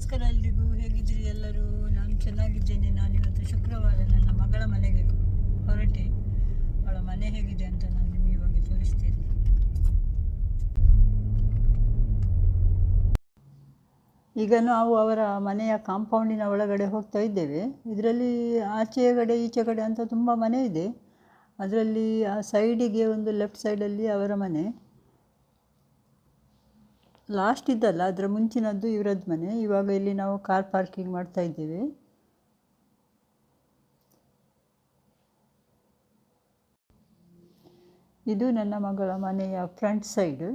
ನಮಸ್ಕಾರ ಎಲ್ರಿಗೂ. ಹೇಗಿದ್ದೀರಿ ಎಲ್ಲರೂ? ನಾನು ಚೆನ್ನಾಗಿದ್ದೇನೆ. ನಾನಿವತ್ತು ಶುಕ್ರವಾರ ನನ್ನ ಮಗಳ ಮನೆಗೆ ಹೊರಟೆ. ಅವಳ ಮನೆ ಹೇಗಿದೆ ಅಂತ ನಾನು ನಿಮಗೆ ಇವಾಗ ತೋರಿಸ್ತೇನೆ. ಈಗ ನಾವು ಅವರ ಮನೆಯ ಕಾಂಪೌಂಡಿನ ಒಳಗಡೆ ಹೋಗ್ತಾ ಇದ್ದೇವೆ. ಇದರಲ್ಲಿ ಆಚೆ ಕಡೆ ಈಚೆ ಕಡೆ ಅಂತ ತುಂಬ ಮನೆ ಇದೆ. ಅದರಲ್ಲಿ ಆ ಸೈಡಿಗೆ ಒಂದು ಲೆಫ್ಟ್ ಸೈಡಲ್ಲಿ ಅವರ ಮನೆ, ಲಾಸ್ಟ್ ಇದ್ದಲ್ಲ ಅದರ ಮುಂಚಿನದ್ದು ಇವರದ್ದು ಮನೆ. ಇವಾಗ ಇಲ್ಲಿ ನಾವು ಕಾರ್ ಪಾರ್ಕಿಂಗ್ ಮಾಡ್ತಾ ಇದ್ದೇವೆ. ಇದು ನನ್ನ ಮಗಳ ಮನೆಯ ಫ್ರಂಟ್ ಸೈಡ್.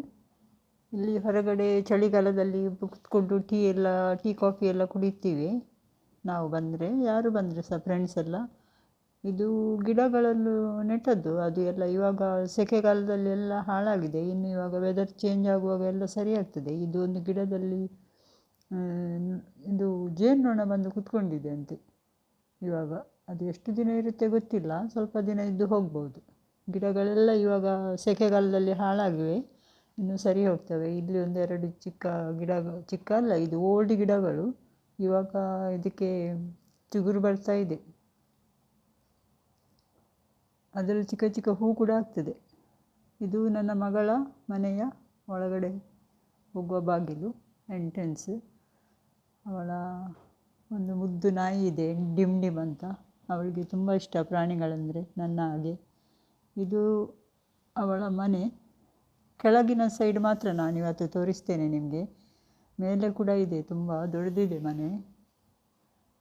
ಇಲ್ಲಿ ಹೊರಗಡೆ ಚಳಿಗಾಲದಲ್ಲಿ ಕೂತ್ಕೊಂಡು ಟೀ ಕಾಫಿ ಎಲ್ಲ ಕುಡಿತೀವಿ ನಾವು ಬಂದರೆ, ಯಾರು ಬಂದರೆ ಸಹ ಫ್ರೆಂಡ್ಸ್ ಎಲ್ಲ. ಇದು ಗಿಡಗಳನ್ನು ನೆಟ್ಟದ್ದು, ಅದು ಎಲ್ಲ ಇವಾಗ ಸೆಕೆಗಾಲದಲ್ಲಿ ಎಲ್ಲ ಹಾಳಾಗಿದೆ. ಇನ್ನು ಇವಾಗ ವೆದರ್ ಚೇಂಜ್ ಆಗುವಾಗ ಎಲ್ಲ ಸರಿ ಆಗ್ತದೆ. ಇದು ಒಂದು ಗಿಡದಲ್ಲಿ ಇದು ಜೇನುನೊಣ ಬಂದು ಕೂತ್ಕೊಂಡಿದೆ ಅಂತೆ ಇವಾಗ. ಅದು ಎಷ್ಟು ದಿನ ಇರುತ್ತೆ ಗೊತ್ತಿಲ್ಲ, ಸ್ವಲ್ಪ ದಿನ ಇದ್ದು ಹೋಗ್ಬೋದು. ಗಿಡಗಳೆಲ್ಲ ಇವಾಗ ಸೆಕೆಗಾಲದಲ್ಲಿ ಹಾಳಾಗಿವೆ, ಇನ್ನು ಸರಿ ಹೋಗ್ತವೆ. ಇಲ್ಲಿ ಒಂದೆರಡು ಚಿಕ್ಕ ಗಿಡ, ಚಿಕ್ಕ ಅಲ್ಲ ಇದು ಓಲ್ಡ್ ಗಿಡಗಳು, ಇವಾಗ ಇದಕ್ಕೆ ಚಿಗುರು ಬರ್ತಾ ಇದೆ. ಅದರಲ್ಲಿ ಚಿಕ್ಕ ಚಿಕ್ಕ ಹೂ ಕೂಡ ಆಗ್ತದೆ. ಇದು ನನ್ನ ಮಗಳ ಮನೆಯ ಒಳಗಡೆ ಹೋಗುವ ಬಾಗಿಲು, ಎಂಟ್ರೆನ್ಸ್. ಅವಳ ಒಂದು ಮುದ್ದು ನಾಯಿ ಇದೆ, ಡಿಮ್ ಡಿಮ್ ಅಂತ. ಅವಳಿಗೆ ತುಂಬ ಇಷ್ಟ ಪ್ರಾಣಿಗಳಂದರೆ, ನನ್ನ ಹಾಗೆ. ಇದು ಅವಳ ಮನೆ. ಕೆಳಗಿನ ಸೈಡ್ ಮಾತ್ರ ನಾನಿವತ್ತು ತೋರಿಸ್ತೇನೆ ನಿಮಗೆ. ಮೇಲೆ ಕೂಡ ಇದೆ, ತುಂಬ ದೊಡ್ಡದಿದೆ ಮನೆ.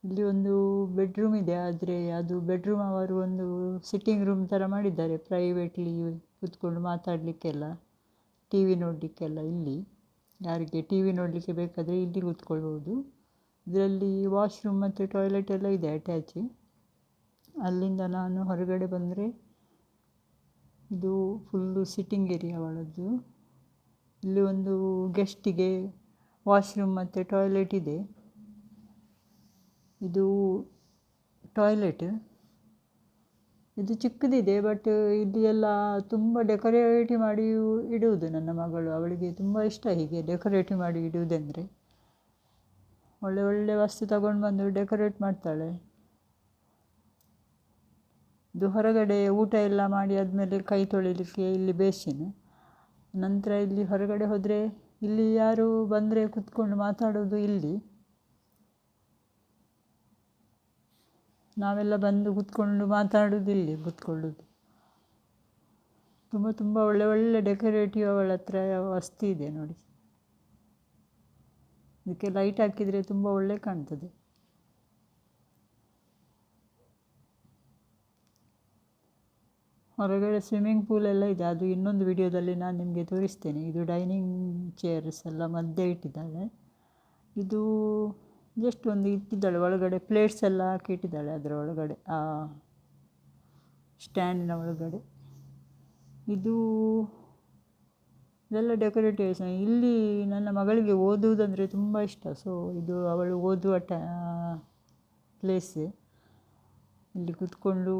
ಇಲ್ಲಿ ಒಂದು ಬೆಡ್ರೂಮ್ ಇದೆ, ಆದರೆ ಅದು ಬೆಡ್ರೂಮ್ ಅವರು ಒಂದು ಸಿಟ್ಟಿಂಗ್ ರೂಮ್ ಥರ ಮಾಡಿದ್ದಾರೆ, ಪ್ರೈವೇಟ್ಲಿ ಕೂತ್ಕೊಂಡು ಮಾತಾಡಲಿಕ್ಕೆಲ್ಲ, ಟಿ ವಿ ನೋಡಲಿಕ್ಕೆಲ್ಲ. ಇಲ್ಲಿ ಯಾರಿಗೆ ಟಿ ವಿ ನೋಡಲಿಕ್ಕೆ ಬೇಕಾದರೆ ಇಲ್ಲಿ ಕೂತ್ಕೊಳ್ಬೋದು. ಇದರಲ್ಲಿ ವಾಶ್ರೂಮ್ ಮತ್ತು ಟಾಯ್ಲೆಟ್ ಎಲ್ಲ ಇದೆ ಅಟ್ಯಾಚ್. ಅಲ್ಲಿಂದ ನಾನು ಹೊರಗಡೆ ಬಂದರೆ ಇದು ಫುಲ್ಲು ಸಿಟ್ಟಿಂಗ್ ಏರಿಯಾ ಅವಳದ್ದು. ಇಲ್ಲಿ ಒಂದು ಗೆಸ್ಟಿಗೆ ವಾಶ್ರೂಮ್ ಮತ್ತು ಟಾಯ್ಲೆಟ್ ಇದೆ. ಇದು ಟಾಯ್ಲೆಟ್. ಇದು ಚಿಕ್ಕದಿದೆ, ಬಟ್ ಇಲ್ಲಿ ಎಲ್ಲ ತುಂಬ ಡೆಕೋರೇಟಿವ್ ಮಾಡಿ ಇಡುವುದು ನನ್ನ ಮಗಳು. ಅವಳಿಗೆ ತುಂಬ ಇಷ್ಟ ಹೀಗೆ ಡೆಕೋರೇಟಿವ್ ಮಾಡಿ ಇಡುವುದೆಂದರೆ. ಒಳ್ಳೆ ಒಳ್ಳೆ ವಸ್ತು ತಗೊಂಡು ಬಂದು ಡೆಕೋರೇಟ್ ಮಾಡ್ತಾಳೆ. ಇದು ಹೊರಗಡೆ ಊಟ ಎಲ್ಲ ಮಾಡಿ ಆದಮೇಲೆ ಕೈ ತೊಳಿಲಿಕ್ಕೆ ಇಲ್ಲಿ ಬೇಸಿನ್. ನಂತರ ಇಲ್ಲಿ ಹೊರಗಡೆ ಹೋದರೆ ಇಲ್ಲಿ ಯಾರು ಬಂದರೆ ಕೂತ್ಕೊಂಡು ಮಾತಾಡೋದು ಇಲ್ಲಿ. ನಾವೆಲ್ಲ ಬಂದು ಕೂತ್ಕೊಂಡು ಮಾತಾಡೋದು ಇಲ್ಲಿ ಕೂತ್ಕೊಳ್ಳೋದು. ತುಂಬ ತುಂಬ ಒಳ್ಳೆ ಒಳ್ಳೆ ಡೆಕೋರೇಟಿವ್ ಅವಳ ಹತ್ರ ವಸ್ತು ಇದೆ ನೋಡಿ. ಇದಕ್ಕೆ ಲೈಟ್ ಹಾಕಿದರೆ ತುಂಬ ಒಳ್ಳೆ ಕಾಣ್ತದೆ. ಹೊರಗಡೆ ಸ್ವಿಮ್ಮಿಂಗ್ ಪೂಲ್ ಎಲ್ಲ ಇದೆ, ಅದು ಇನ್ನೊಂದು ವಿಡಿಯೋದಲ್ಲಿ ನಾನು ನಿಮಗೆ ತೋರಿಸ್ತೇನೆ. ಇದು ಡೈನಿಂಗ್ ಚೇರ್ಸ್ ಎಲ್ಲ ಮಧ್ಯೆ ಇಟ್ಟಿದ್ದಾಳೆ. ಇದು ಜಸ್ಟ್ ಒಂದು ಇಟ್ಟಿದ್ದಾಳೆ, ಒಳಗಡೆ ಪ್ಲೇಟ್ಸ್ ಎಲ್ಲ ಹಾಕಿ ಇಟ್ಟಿದ್ದಾಳೆ ಅದರ ಒಳಗಡೆ, ಆ ಸ್ಟ್ಯಾಂಡಿನ ಒಳಗಡೆ. ಇದೆಲ್ಲ ಡೆಕೋರೇಟಿವ್ಸ್. ಇಲ್ಲಿ ನನ್ನ ಮಗಳಿಗೆ ಓದುವುದಂದರೆ ತುಂಬ ಇಷ್ಟ. ಸೊ ಇದು ಅವಳು ಓದುವ ಪ್ಲೇಸ್. ಇಲ್ಲಿ ಕೂತ್ಕೊಂಡು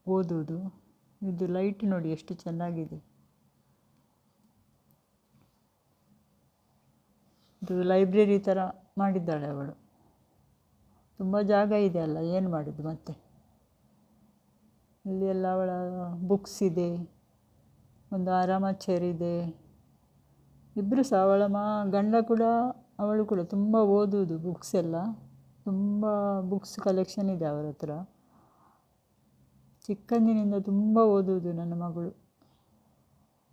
ಓದುವುದು. ಇದು ಲೈಟ್ ನೋಡಿ ಎಷ್ಟು ಚೆನ್ನಾಗಿದೆ. ಇದು ಲೈಬ್ರರಿ ಥರ ಮಾಡಿದ್ದಾಳೆ ಅವಳು. ತುಂಬ ಜಾಗ ಇದೆ ಅಲ್ಲ, ಏನು ಮಾಡೋದು ಮತ್ತೆ. ಇಲ್ಲಿ ಎಲ್ಲ ಅವಳ ಬುಕ್ಸ್ ಇದೆ, ಒಂದು ಆರಾಮ ಚೇರ್ ಇದೆ. ಇಬ್ಬರು ಸಹ ಅವಳ ಗಂಡ ಕೂಡ ಅವಳು ಕೂಡ ತುಂಬ ಓದುವುದು, ಬುಕ್ಸ್ ಎಲ್ಲ ತುಂಬ ಬುಕ್ಸ್ ಕಲೆಕ್ಷನ್ ಇದೆ ಅವರ ಹತ್ರ. ಚಿಕ್ಕಂದಿನಿಂದ ತುಂಬ ಓದುವುದು ನನ್ನ ಮಗಳು.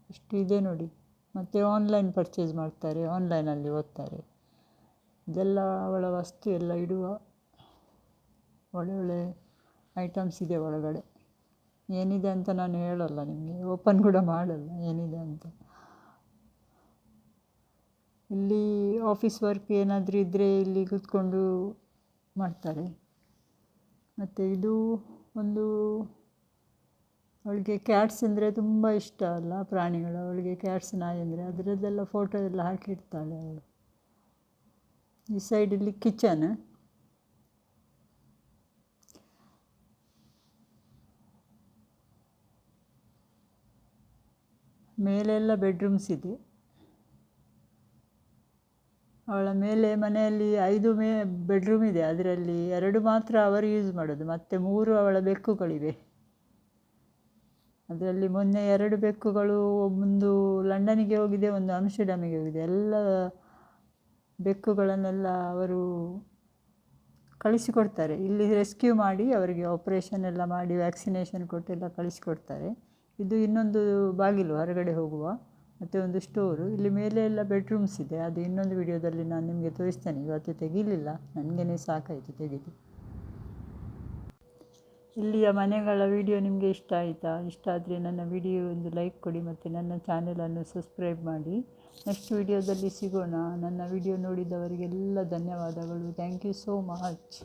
ಇಷ್ಟು ಇದೆ ನೋಡಿ. ಮತ್ತು ಆನ್ಲೈನ್ ಪರ್ಚೇಸ್ ಮಾಡ್ತಾರೆ, ಆನ್ಲೈನಲ್ಲಿ ಓದ್ತಾರೆ. ಇದೆಲ್ಲ ಅವಳ ವಸ್ತು ಎಲ್ಲ ಇಡುವ ಒಳ್ಳೆ ಐಟಮ್ಸ್ ಇದೆ ಒಳಗಡೆ. ಏನಿದೆ ಅಂತ ನಾನು ಹೇಳಲ್ಲ ನಿಮಗೆ, ಓಪನ್ ಕೂಡ ಮಾಡಲ್ಲ ಏನಿದೆ ಅಂತ. ಇಲ್ಲಿ ಆಫೀಸ್ ವರ್ಕ್ ಏನಾದರೂ ಇದ್ದರೆ ಇಲ್ಲಿ ಕೂತ್ಕೊಂಡು ಮಾಡ್ತಾರೆ. ಮತ್ತು ಇದು ಒಂದು, ಅವಳಿಗೆ ಕ್ಯಾಟ್ಸ್ ಅಂದರೆ ತುಂಬ ಇಷ್ಟ ಅಲ್ಲ, ಪ್ರಾಣಿಗಳು. ಅವಳಿಗೆ ಕ್ಯಾಟ್ಸ್, ನಾಯಿ ಅಂದರೆ ಅದರದ್ದೆಲ್ಲ ಫೋಟೋ ಎಲ್ಲ ಹಾಕಿಡ್ತಾಳೆ ಅವಳು. ಈ ಸೈಡಲ್ಲಿ ಕಿಚನ್. ಮೇಲೆಲ್ಲ ಬೆಡ್ರೂಮ್ಸ್ ಇದೆ. ಅವಳ ಮೇಲೆ ಮನೆಯಲ್ಲಿ 5 ಬೆಡ್ರೂಮ್ ಇದೆ. ಅದರಲ್ಲಿ 2 ಮಾತ್ರ ಅವರು ಯೂಸ್ ಮಾಡೋದು, ಮತ್ತು 3 ಅವಳ ಬೆಕ್ಕುಗಳಿವೆ. ಅದರಲ್ಲಿ ಮೊನ್ನೆ 2 ಬೆಕ್ಕುಗಳು, ಒಂದು ಲಂಡನಿಗೆ ಹೋಗಿದೆ, ಒಂದು ಆಮ್ಸ್ಟರ್ಡ್ಯಾಮಿಗೆ ಹೋಗಿದೆ. ಎಲ್ಲ ಬೆಕ್ಕುಗಳನ್ನೆಲ್ಲ ಅವರು ಕಳಿಸಿಕೊಡ್ತಾರೆ. ಇಲ್ಲಿ ರೆಸ್ಕ್ಯೂ ಮಾಡಿ ಅವರಿಗೆ ಆಪರೇಷನ್ ಎಲ್ಲ ಮಾಡಿ ವ್ಯಾಕ್ಸಿನೇಷನ್ ಕೊಟ್ಟೆಲ್ಲ ಕಳಿಸಿಕೊಡ್ತಾರೆ. ಇದು ಇನ್ನೊಂದು ಬಾಗಿಲು ಹೊರಗಡೆ ಹೋಗುವ, ಮತ್ತು ಒಂದು ಸ್ಟೋರು. ಇಲ್ಲಿ ಮೇಲೆ ಎಲ್ಲ ಬೆಡ್ರೂಮ್ಸ್ ಇದೆ. ಅದು ಇನ್ನೊಂದು ವಿಡಿಯೋದಲ್ಲಿ ನಾನು ನಿಮಗೆ ತೋರಿಸ್ತೇನೆ. ಇವತ್ತು ತೆಗೀಲಿಲ್ಲ, ನನಗೇ ಸಾಕಾಯಿತು ತೆಗೆದು. ಇಲ್ಲಿಯ ಮನೆಗಳ ವಿಡಿಯೋ ನಿಮಗೆ ಇಷ್ಟ ಆಯಿತಾ? ಇಷ್ಟ ಆದರೆ ನನ್ನ ವಿಡಿಯೋ ಒಂದು ಲೈಕ್ ಕೊಡಿ, ಮತ್ತು ನನ್ನ ಚಾನೆಲನ್ನು ಸಬ್ಸ್ಕ್ರೈಬ್ ಮಾಡಿ. ನೆಕ್ಸ್ಟ್ ವಿಡಿಯೋದಲ್ಲಿ ಸಿಗೋಣ. ನನ್ನ ವಿಡಿಯೋ ನೋಡಿದವರಿಗೆಲ್ಲ ಧನ್ಯವಾದಗಳು. Thank you so much.